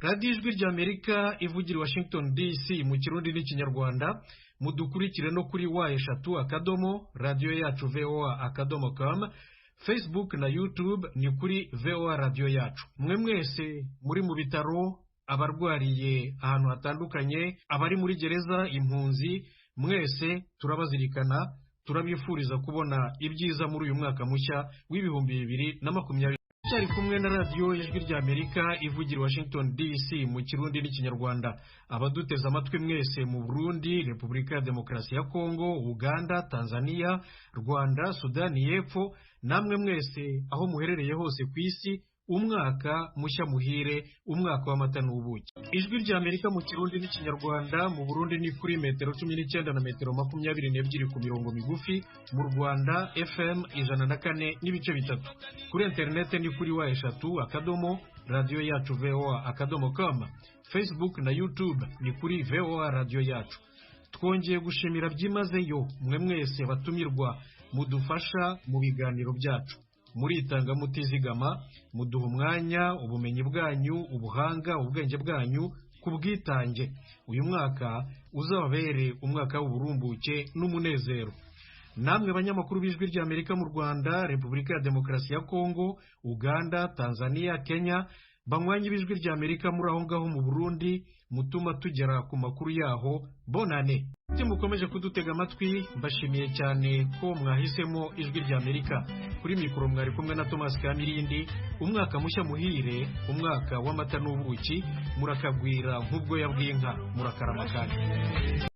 radiyo ijwi ry'Amerika ivugira i Washington DC mu kirundi n'ikinyarwanda, mudukurikire no kuri wa#, radiyo yacu voa.com, Facebook na YouTube ni kuri VOA radiyo yacu. Mwe mwese muri mu bitaro, abarwariye ahantu hatandukanye, abari muri gereza, impunzi, mwese turabazirikana, turabifuriza kubona ibyiza muri uyu mwaka mushya w'ibihumbi 2020. Cyari kumwe na radiyo ijwi ry'Amerika ivugira Washington DC mu kirundi n'ikinyarwanda. Abaduteze amatwi mwese mu Burundi, Repubulika ya Demokarasi ya Kongo, Uganda, Tanzania, Rwanda, Sudani y'Epfo, namwe mwese aho muherereye hose ku isi, umwaka mushya muhire, umwaka w'amata n'ubuki. Ijwi ry'Amerika mu kirundi n'ikinyarwanda, mu Burundi ni kuri metero 19 na metero 22 ku mirongo migufi, mu Rwanda FM 104 n'ibice bitatu. Kuri internet ni kuri wa#, radio yacu voa.com, Facebook na YouTube ni kuri VOA radio yacu. Twongeye gushimira byimazeyo mwe mwese batumirwa mudufasha mu biganiro byacu. Muritanga mutizigama, muduha umwanya, ubumenyi bwanyu, ubuhanga, ubwenge bwanyu ku bwitange. Uyu mwaka uzababere umwaka w'uburumbuke n'umunezero. Namwe banyamakuru b'Ijwi ry'Amerika mu Rwanda, Repubulika ya Demokarasi ya Kongo, Uganda, Tanzania, Kenya, banywanyi b'Ijwi ry'Amerika muri aho ngaho mu Burundi, mutuma tugera ku makuru yaho. Bonane. Mukomeje kudutega amatwi, mbashimiye cyane ko mwahisemo Ijwi ry'Amerika. Kuri mikoro mwari kumwe na Thomas Kamirindi. Umwaka mushya muhire, umwaka w'amata n'ubuki, murakagwira nk'ubwo yabwinka, murakarama kandi.